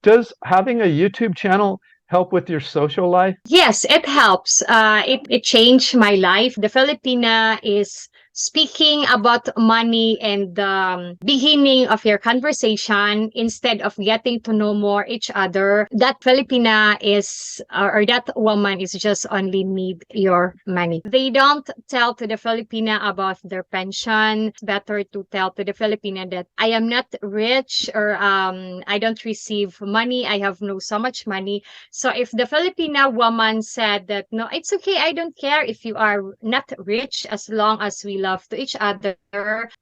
Does having a YouTube channel help with your social life? Yes, it helps. It changed my life. The Filipina is speaking about money and the beginning of your conversation instead of getting to know more each other. That Filipina is, or that woman is just only need your money. They don't tell to the Filipina about their pension. It's better to tell to the Filipina that I am not rich or I don't receive money. I have no so much money. So if the Filipina woman said that, no, it's okay, I don't care if you are not rich as long as we love to each other.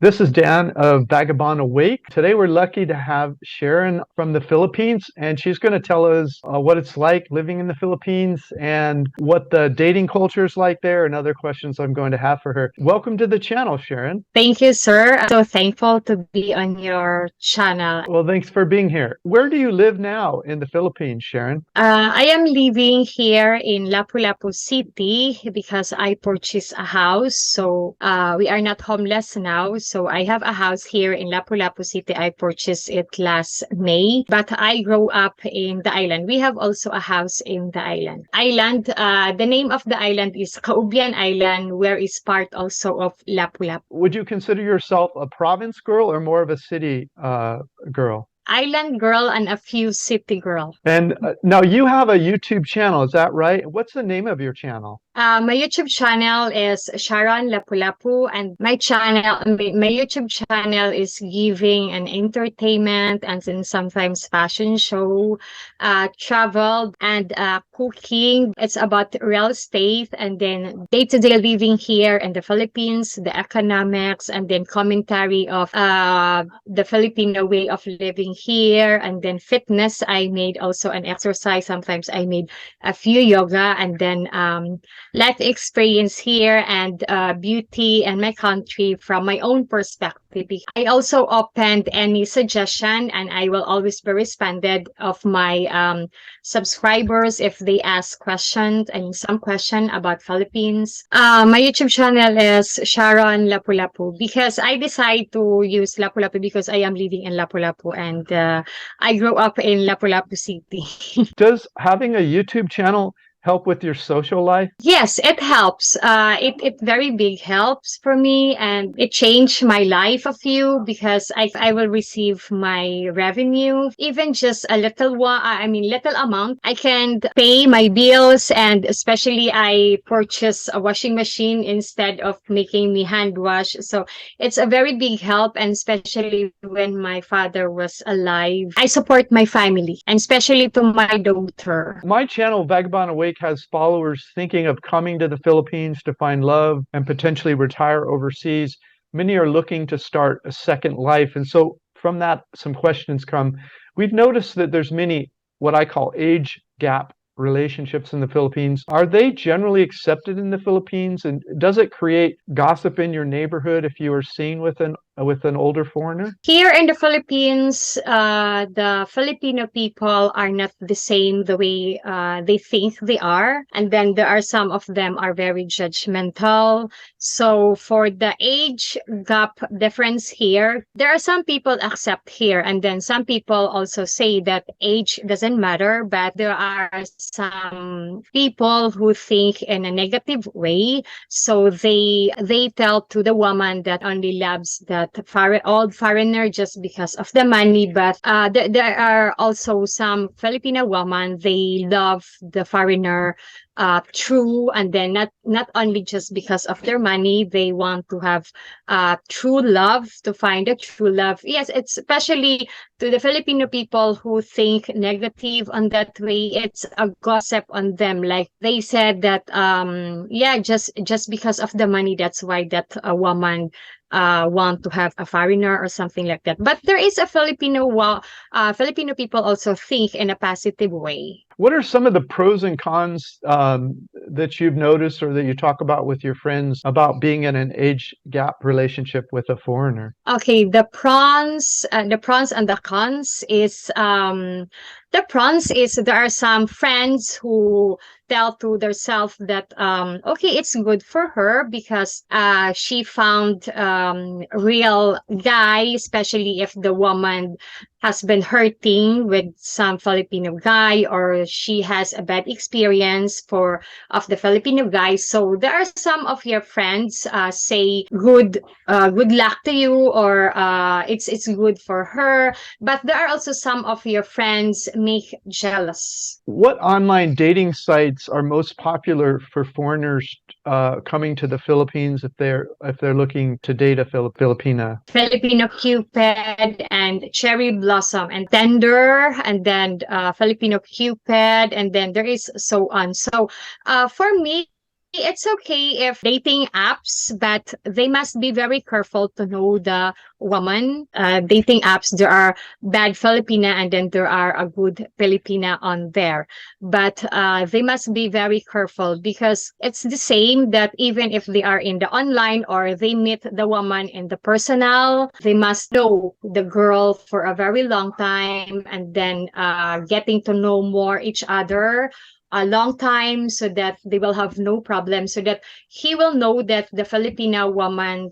This is Dan of Vagabond Awake. Today we're lucky to have Sharon from the Philippines, and she's going to tell us what it's like living in the Philippines and what the dating culture is like there and other questions I'm going to have for her. Welcome to the channel, Sharon. Thank you, sir. I'm so thankful to be on your channel. Well, thanks for being here. Where do you live now in the Philippines, Sharon? I am living here in Lapu-Lapu City because I purchased a house. So we are not homeless now. So I have a house here in Lapu-Lapu City. I purchased it last May, but I grew up in the island. We have also a house in the island. The name of the island is 𝐂𝐒𝐿 Island, where is part also of Lapu-Lapu. Would you consider yourself a province girl or more of a city girl? Island girl and a few city girl. And now you have a YouTube channel, is that right? What's the name of your channel? My YouTube channel is Sharon Lapu-Lapu, and my YouTube channel is giving and entertainment and then sometimes fashion show, travel and cooking. It's about real estate and then day-to-day living here in the Philippines, the economics, and then commentary of the Filipino way of living here, and then fitness. I made also an exercise. Sometimes I made a few yoga, and then life experience here and beauty and my country from my own perspective. I also opened any suggestion, and I will always be responded of my subscribers if they ask questions and some question about Philippines. My YouTube channel is Sharon Lapu-Lapu because I decided to use Lapu-Lapu because I am living in Lapu-Lapu and I grew up in Lapu-Lapu City. Does having a YouTube channel help with your social life? Yes, it helps. It very big helps for me, and it changed my life a few because I will receive my revenue, even just a little little amount. I can pay my bills, and especially I purchase a washing machine instead of making me hand wash. So it's a very big help, and especially when my father was alive, I support my family, and especially to my daughter. My channel, Vagabond Awake, has followers thinking of coming to the Philippines to find love and potentially retire overseas. Many are looking to start a second life. And so from that, some questions come. We've noticed that there's many what I call age gap relationships in the Philippines. Are they generally accepted in the Philippines? And does it create gossip in your neighborhood if you are seen with an older foreigner? Here in the Philippines, the Filipino people are not the same the way they think they are. And then there are some of them are very judgmental. So for the age gap difference here, there are some people accept here. And then some people also say that age doesn't matter. But there are some people who think in a negative way. So they tell to the woman that only loves that old foreigner just because of the money. But there are also some Filipino women, they love the foreigner true, and then not only just because of their money, they want to have true love, to find a true love. Yes, it's especially to the Filipino people who think negative on that way. It's a gossip on them, like they said that just because of the money, that's why that a woman want to have a foreigner or something like that. But there is a Filipino people also think in a positive way. What are some of the pros and cons that you've noticed or that you talk about with your friends about being in an age gap relationship with a foreigner? Okay, the pros and the cons is The pros is there are some friends who tell to themselves that okay, it's good for her because she found real guy, especially if the woman has been hurting with some Filipino guy, or she has a bad experience for of the Filipino guy. So there are some of your friends say good luck to you, or it's good for her. But there are also some of your friends make jealous. What online dating sites are most popular for foreigners coming to the Philippines if they're looking to date a Filipina? Filipino Cupid and Cherry Blossom and Tender, and then Filipino Cupid, and then there is so on. So for me, it's okay if dating apps, but they must be very careful to know the woman. Dating apps, there are bad Filipina and then there are a good Filipina on there. But they must be very careful because it's the same that even if they are in the online or they meet the woman in the personal, they must know the girl for a very long time and then getting to know more each other a long time so that they will have no problem, so that he will know that that Filipino woman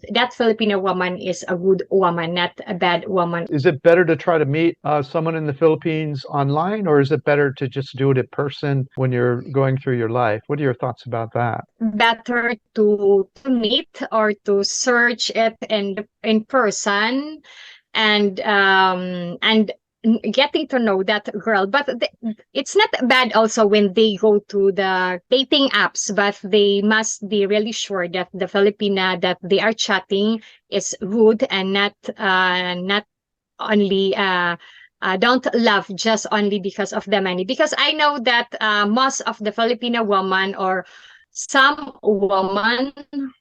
is a good woman, not a bad woman. Is it better to try to meet someone in the Philippines online, or is it better to just do it in person when you're going through your life? What are your thoughts about that? Better to meet or to search it in person and getting to know that girl. But it's not bad also when they go to the dating apps, but they must be really sure that the Filipina that they are chatting is good and not only don't love just only because of the money. Because I know that most of the Filipino woman or some women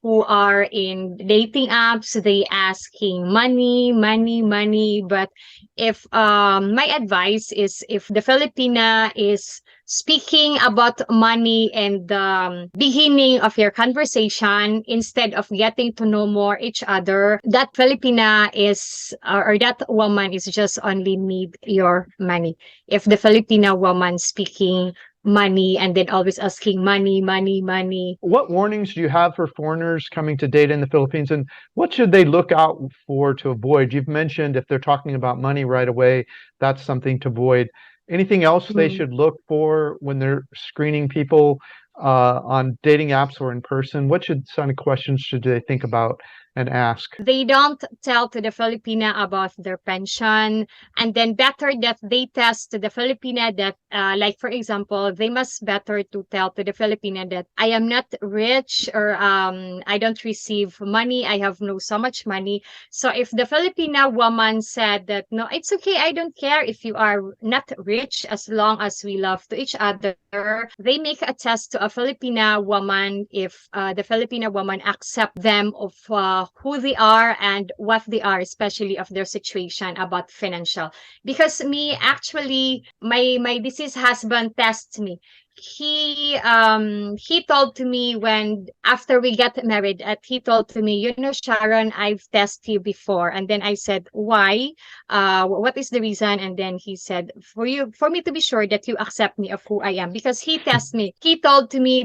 who are in dating apps, they asking money, money, money. But if my advice is, if the Filipina is speaking about money in the beginning of your conversation, instead of getting to know more each other, that Filipina is or that woman is just only need your money. If the Filipina woman speaking money and then always asking money, money, money. What warnings do you have for foreigners coming to date in the Philippines, and what should they look out for to avoid? You've mentioned if they're talking about money right away, that's something to avoid. Anything else they should look for when they're screening people on dating apps or in person? What kind of questions should they think about and ask? They don't tell to the Filipina about their pension, and then better that they test to the Filipina that, like for example, they must better to tell to the Filipina that I am not rich, or I don't receive money, I have no so much money. So if the Filipina woman said that, no, it's okay, I don't care if you are not rich as long as we love to each other, they make a test to a Filipina woman if the Filipina woman accept them of who they are and what they are, especially of their situation about financial. Because me, actually, my deceased husband tests me. He told to me when after we got married, he told to me, you know, Sharon, I've tested you before. And then I said, why? What is the reason? And then he said, for me to be sure that you accept me of who I am, because he tests me. He told to me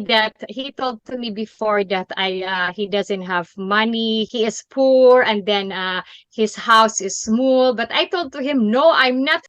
before that he doesn't have money, he is poor, and then his house is small. But I told to him, no, I am not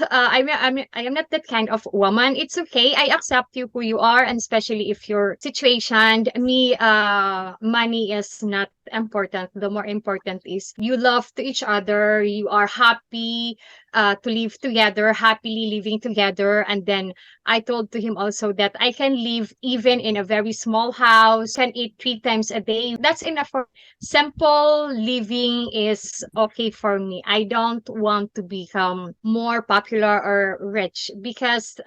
that kind of woman. It's okay, I accept you who you are, and especially if your situation, me, money is not important. The more important is you love to each other, you are happy to live together, happily living together. And then I told to him also that I can live even in a very small house, can eat 3 times a day. That's enough for simple living is okay for me. I don't want to become more popular or rich, because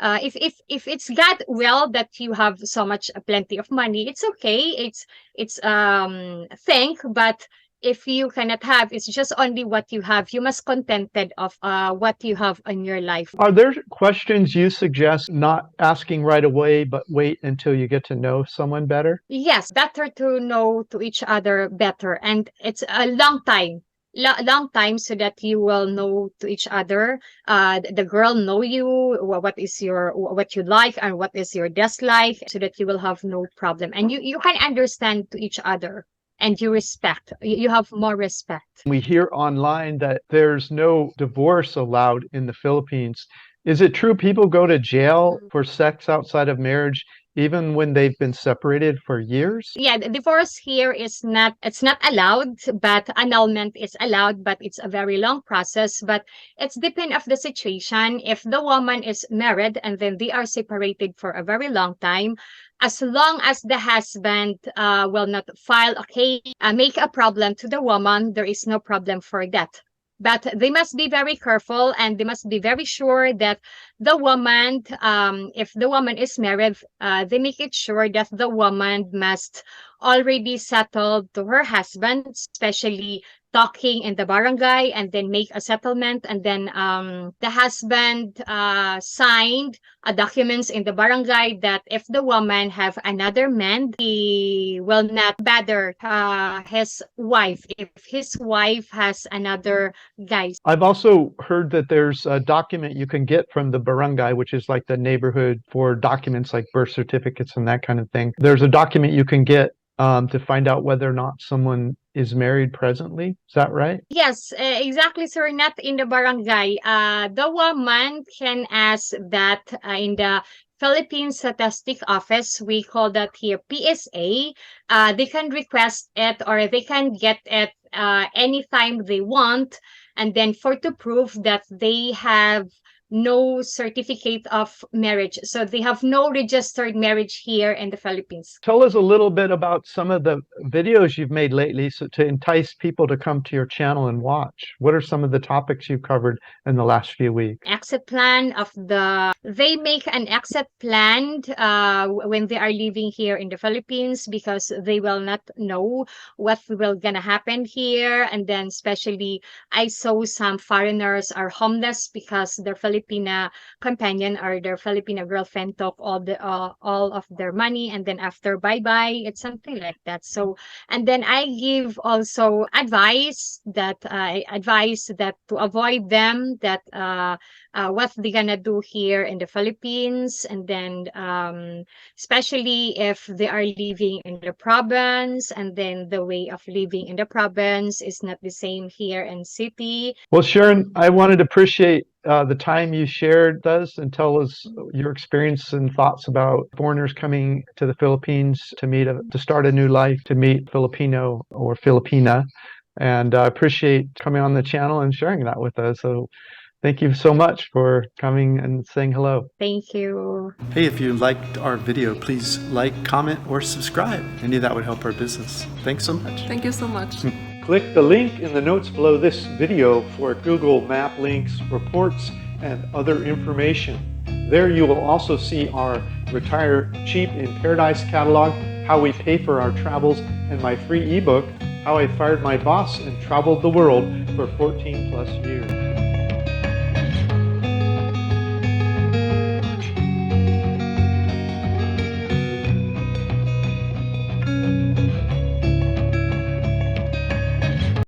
if it's God will that you have so much plenty of money, it's okay. It's think, but if you cannot have, it's just only what you have. You must contented of what you have in your life. Are there questions you suggest not asking right away, but wait until you get to know someone better? Yes, better to know to each other better, and it's a long time. long time so that you will know to each other. The girl know you, what you like and what is your dislike, so that you will have no problem and you can understand to each other and you have more respect. We hear online that there's no divorce allowed in the Philippines. Is it true people go to jail for sex outside of marriage even when they've been separated for years? Yeah, the divorce here is not, it's not allowed, but annulment is allowed, but it's a very long process. But it's depend of the situation. If the woman is married and then they are separated for a very long time, as long as the husband will not file a case, make a problem to the woman, there is no problem for that. But they must be very careful and they must be very sure that the woman, if the woman is married, they make it sure that the woman must already settle to her husband, especially talking in the barangay and then make a settlement. And then the husband signed a documents in the barangay that if the woman have another man, he will not bother his wife if his wife has another guy. I've also heard that there's a document you can get from the barangay, which is like the neighborhood for documents like birth certificates and that kind of thing. There's a document you can get to find out whether or not someone is married presently. Is that right? Yes, exactly, sir. Not in the barangay. The woman can ask that in the Philippine Statistic Office. We call that here PSA. They can request it or they can get it anytime they want. And then to prove that they have no certificate of marriage. So they have no registered marriage here in the Philippines. Tell us a little bit about some of the videos you've made lately to entice people to come to your channel and watch. What are some of the topics you've covered in the last few weeks? Exit plan they make an exit plan when they are living here in the Philippines, because they will not know what will gonna happen here. And then especially I saw some foreigners are homeless because their Filipina companion or their Filipina girlfriend took all of their money, and then after bye-bye, it's something like that. So, and then I give also advice that to avoid them, that what they're gonna do here in the Philippines. And then especially if they are living in the province, and then the way of living in the province is not the same here in city. Well, Sharon, I wanted to appreciate the time you shared with us and tell us your experience and thoughts about foreigners coming to the Philippines to start a new life, to meet Filipino or Filipina. And I appreciate coming on the channel and sharing that with us. So thank you so much for coming and saying hello. Thank you. Hey, if you liked our video, please like, comment, or subscribe. Any of that would help our business. Thanks so much. Thank you so much. Click the link in the notes below this video for Google Map links, reports, and other information. There you will also see our Retire Cheap in Paradise catalog, how we pay for our travels, and my free ebook, How I Fired My Boss and Traveled the World for 14+ years.